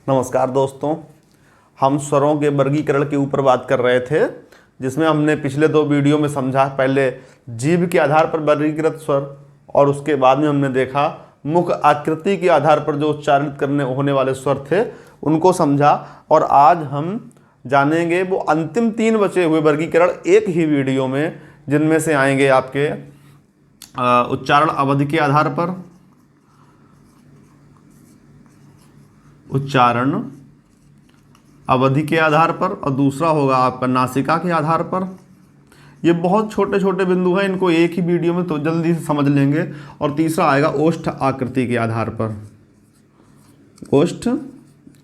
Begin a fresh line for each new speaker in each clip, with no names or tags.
नमस्कार दोस्तों, हम स्वरों के वर्गीकरण के ऊपर बात कर रहे थे, जिसमें हमने पिछले 2 वीडियो में समझा पहले जीभ के आधार पर वर्गीकृत स्वर और उसके बाद में हमने देखा मुख आकृति के आधार पर जो उच्चारित करने होने वाले स्वर थे उनको समझा। और आज हम जानेंगे वो अंतिम 3 बचे हुए वर्गीकरण एक ही वीडियो में, जिनमें से आएंगे आपके उच्चारण अवधि के आधार पर, उच्चारण अवधि के आधार पर, और दूसरा होगा आपका नासिका के आधार पर। ये बहुत छोटे छोटे बिंदु हैं, इनको एक ही वीडियो में तो जल्दी से समझ लेंगे। और तीसरा आएगा ओष्ठ आकृति के आधार पर, ओष्ठ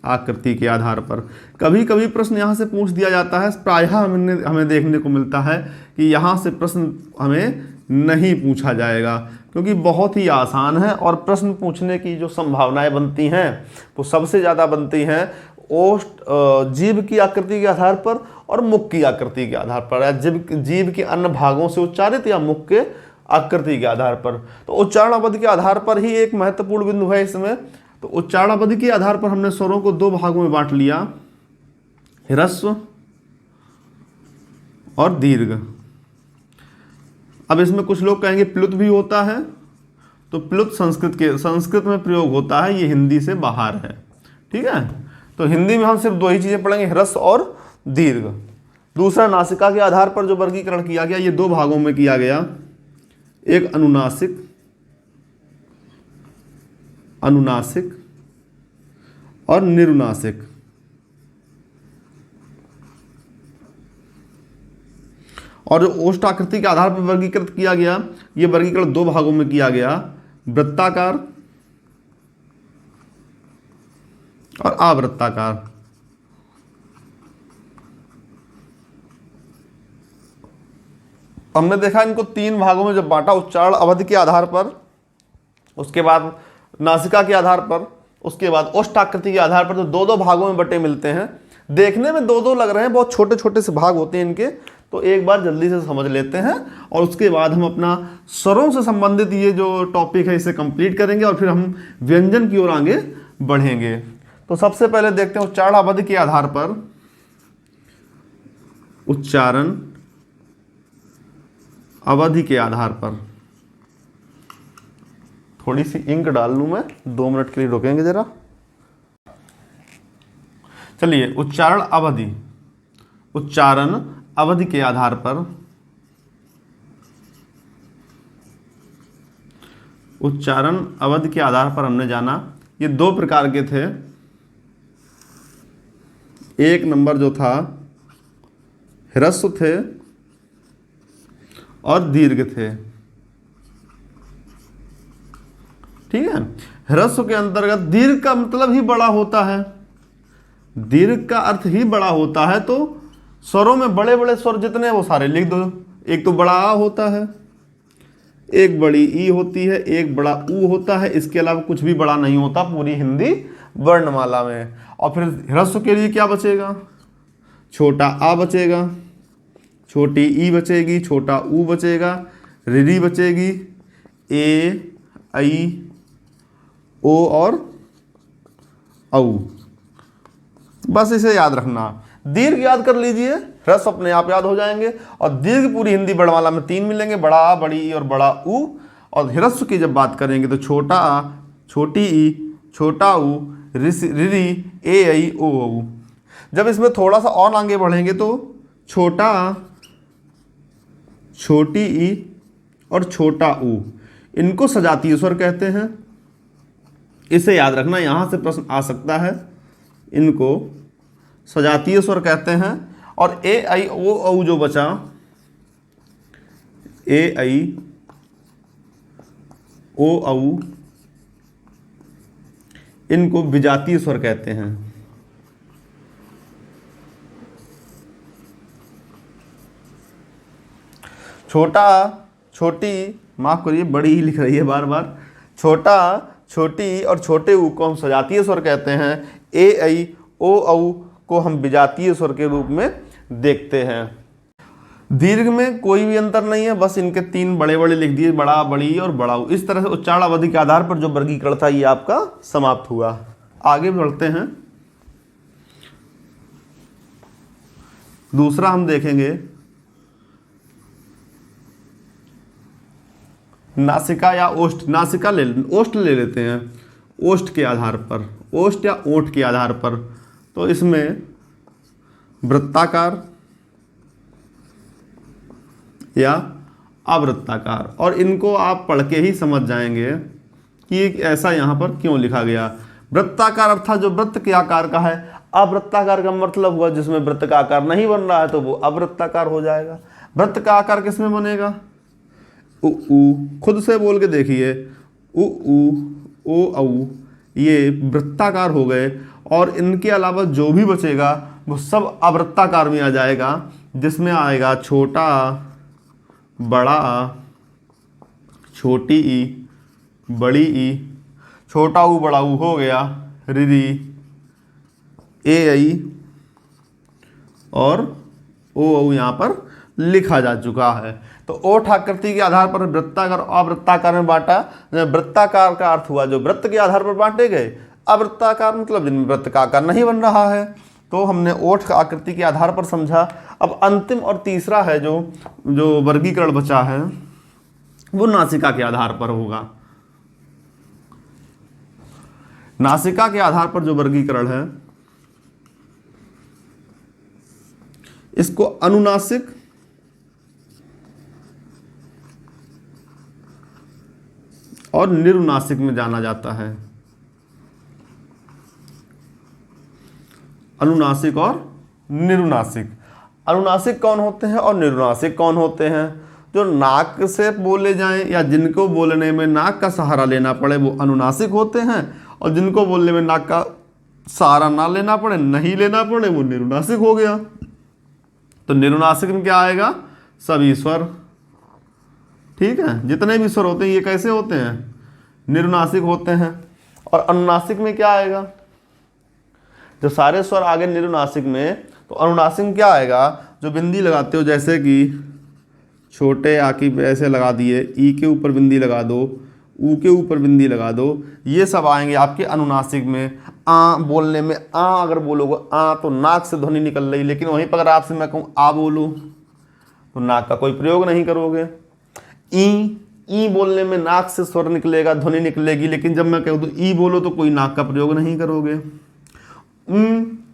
आकृति के आधार पर। कभी कभी प्रश्न यहाँ से पूछ दिया जाता है, प्रायः हमें देखने को मिलता है कि यहाँ से प्रश्न हमें नहीं पूछा जाएगा, क्योंकि बहुत ही आसान है और प्रश्न पूछने की जो संभावनाएं बनती हैं वो सबसे ज़्यादा बनती हैं ओष्ठ जीभ की आकृति के आधार पर और मुख की आकृति के आधार पर, या जीभ के अन्य भागों से उच्चारित या मुख के आकृति के आधार पर। तो उच्चारण अवधि के आधार पर ही एक महत्वपूर्ण बिंदु है इसमें। तो उच्चारण अवधि के आधार पर हमने स्वरों को 2 भागों में बांट लिया, ह्रस्व और दीर्घ। अब इसमें कुछ लोग कहेंगे प्लुत भी होता है, तो प्लुत संस्कृत में प्रयोग होता है, ये हिंदी से बाहर है। ठीक है, तो हिंदी में हम सिर्फ 2 ही चीजें पढ़ेंगे, ह्रस्व और दीर्घ। दूसरा नासिका के आधार पर जो वर्गीकरण किया गया, ये 2 भागों में किया गया, एक अनुनासिक और निरुनासिक। और जो ओष्ठ आकृति के आधार पर वर्गीकृत किया गया, ये वर्गीकरण 2 भागों में किया गया, वृत्ताकार और आवृत्ताकार। हमने देखा इनको 3 भागों में जब बांटा, उच्चारण अवधि के आधार पर, उसके बाद नासिका के आधार पर, उसके बाद ओष्ठ आकृति के आधार पर, तो 2-2 भागों में बटे मिलते हैं। देखने में 2-2 लग रहे हैं, बहुत छोटे छोटे से भाग होते हैं इनके। तो एक बार जल्दी से समझ लेते हैं और उसके बाद हम अपना स्वरों से संबंधित ये जो टॉपिक है इसे कंप्लीट करेंगे और फिर हम व्यंजन की ओर आगे बढ़ेंगे। तो सबसे पहले देखते हैं उच्चारण अवधि के आधार पर, उच्चारण अवधि के आधार पर। थोड़ी सी इंक डाल लूं मैं, 2 मिनट के लिए रुकेंगे जरा। चलिए, उच्चारण अवधि, उच्चारण अवधि के आधार पर, उच्चारण अवधि के आधार पर हमने जाना ये 2 प्रकार के थे। एक नंबर जो था ह्रस्व थे और दीर्घ थे। ठीक है, ह्रस्व के अंतर्गत दीर्घ का मतलब ही बड़ा होता है, दीर्घ का अर्थ ही बड़ा होता है। तो स्वरों में बड़े बड़े स्वर जितने हैं वो सारे लिख दो। एक तो बड़ा आ होता है, एक बड़ी ई होती है, एक बड़ा ऊ होता है, इसके अलावा कुछ भी बड़ा नहीं होता पूरी हिंदी वर्णमाला में। और फिर ह्रस्व के लिए क्या बचेगा, छोटा आ बचेगा, छोटी ई बचेगी, छोटा ऊ बचेगा, ऋ बचेगी, ए आई ओ और औ। बस इसे याद रखना। दीर्घ याद कर लीजिए, ह्रस्व अपने आप याद हो जाएंगे। और दीर्घ पूरी हिंदी वर्णमाला में 3 मिलेंगे, बड़ा आ, बड़ी ई और बड़ा ऊ। और ह्रस्व की जब बात करेंगे तो छोटा आ, छोटी ई, छोटा ऊ, ऋ, ए आई ओ औ। जब इसमें थोड़ा सा और आगे बढ़ेंगे तो छोटा आ, छोटी ई और छोटा ऊ, इनको सजातीय स्वर कहते हैं। इसे याद रखना, यहां से प्रश्न आ सकता है। इनको सजातीय स्वर कहते हैं। और ए आई ओ औ जो बचा, ए आई ओ औ, इनको विजातीय स्वर कहते हैं। छोटा, छोटी, माफ करिए बड़ी ही लिख रही है बार बार, छोटा, छोटी और छोटे ऊ को हम सजातीय स्वर कहते हैं। ए आई ओ औ को हम विजातीय स्वर के रूप में देखते हैं। दीर्घ में कोई भी अंतर नहीं है, बस इनके 3 बड़े बड़े लिख दिए, बड़ा, बड़ी और बड़ा। इस तरह से उच्चारण अवधि के आधार पर जो वर्गीकरण था ये आपका समाप्त हुआ। आगे बढ़ते हैं। दूसरा हम देखेंगे नासिका या ओष्ठ। नासिका ओष्ठ ले लेते हैं। ओष्ठ के आधार पर, ओष्ठ या ओठ के आधार पर, तो इसमें वृत्ताकार या अवृत्ताकार, और इनको आप पढ़ के ही समझ जाएंगे कि ऐसा यहाँ पर क्यों लिखा गया। वृत्ताकार अर्थात जो वृत्त के आकार का है। अवृत्ताकार का मतलब हुआ जिसमें वृत्त का आकार नहीं बन रहा है तो वो अवृत्ताकार हो जाएगा। वृत्त का आकार किस में बनेगा? उ, खुद से बोल के देखिए, उ, ओ, औ, ये वृत्ताकार हो गए, और इनके अलावा जो भी बचेगा वो सब अवृत्ताकार में आ जाएगा, जिसमें आएगा छोटा, बड़ा, छोटी ई, बड़ी ई। छोटा ऊ बड़ा ऊ हो गया रिरी, ए आई और ओ औ यहाँ पर लिखा जा चुका है। तो ओठ आकृति के आधार पर वृत्ताकार और अवृत्ताकार में बांटा। वृत्ताकार का अर्थ हुआ जो वृत्त के आधार पर बांटे गए। अवृत्ताकार मतलब जिनमें वृत्त का आकार नहीं बन रहा है। तो हमने ओठ आकृति के आधार पर समझा। अब अंतिम और तीसरा है जो वर्गीकरण बचा है वो नासिका के आधार पर होगा। नासिका के आधार पर जो वर्गीकरण है इसको अनुनासिक और निरुनासिक में जाना जाता है। अनुनासिक और निरुनासिक। अनुनासिक कौन होते हैं और निरुनासिक कौन होते हैं? जो नाक से बोले जाएं या जिनको बोलने में नाक का सहारा लेना पड़े वो अनुनासिक होते हैं, और जिनको बोलने में नाक का सहारा ना लेना पड़े, नहीं लेना पड़े, वो निरुनासिक हो गया। तो निरुनासिक में क्या आएगा? सभी स्वर। ठीक है, जितने भी स्वर होते हैं ये कैसे होते हैं? निरुनासिक होते हैं। और अनुनासिक में क्या आएगा? जो सारे स्वर आगे निरुनासिक में, तो अनुनासिक में क्या आएगा? जो बिंदी लगाते हो, जैसे कि छोटे आ की ऐसे लगा दिए, ई के ऊपर बिंदी लगा दो, ऊ के ऊपर बिंदी लगा दो, ये सब आएंगे आपके अनुनासिक में। आ बोलने में आ अगर बोलोगे आ तो नाक से ध्वनि निकल रही, लेकिन वहीं पर अगर आपसे मैं कहूँ आ बोलूँ तो नाक का कोई प्रयोग नहीं करोगे। ई बोलने में नाक से स्वर निकलेगा, ध्वनि निकलेगी, लेकिन जब मैं कहूँ तो ई बोलो तो कोई नाक का प्रयोग नहीं करोगे।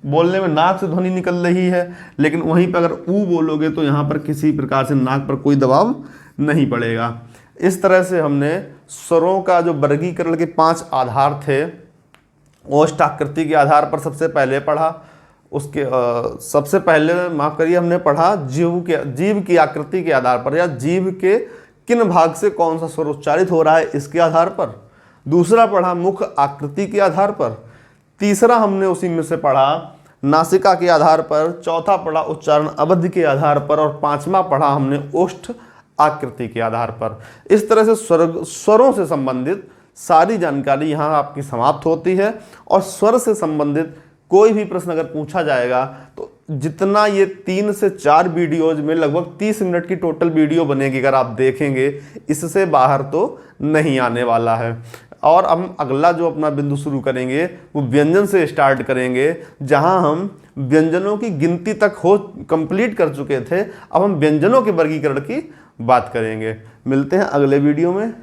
बोलने में नाक से ध्वनि निकल रही है, लेकिन वहीं पर अगर ऊ बोलोगे तो यहाँ पर किसी प्रकार से नाक पर कोई दबाव नहीं पड़ेगा। इस तरह से हमने स्वरों का जो वर्गीकरण के 5 आधार थे, ओष्ठ आकृति के आधार पर सबसे पहले पढ़ा। उसके सबसे पहले माफ करिए हमने पढ़ा जीव की आकृति के आधार पर, या जीव के किन भाग से कौन सा स्वर उच्चारित हो रहा है इसके आधार पर। दूसरा पढ़ा मुख आकृति के आधार पर। तीसरा हमने उसी में से पढ़ा नासिका के आधार पर। चौथा पढ़ा उच्चारण अवधि के आधार पर, और 5वां पढ़ा हमने ओष्ठ आकृति के आधार पर। इस तरह से स्वरों से संबंधित सारी जानकारी यहाँ आपकी समाप्त होती है। और स्वर से संबंधित कोई भी प्रश्न अगर पूछा जाएगा तो जितना ये 3 से 4 वीडियोज में लगभग 30 मिनट की टोटल वीडियो बनेगी, अगर आप देखेंगे इससे बाहर तो नहीं आने वाला है। और हम अगला जो अपना बिंदु शुरू करेंगे वो व्यंजन से स्टार्ट करेंगे, जहां हम व्यंजनों की गिनती तक हो कंप्लीट कर चुके थे। अब हम व्यंजनों के वर्गीकरण की बात करेंगे। मिलते हैं अगले वीडियो में।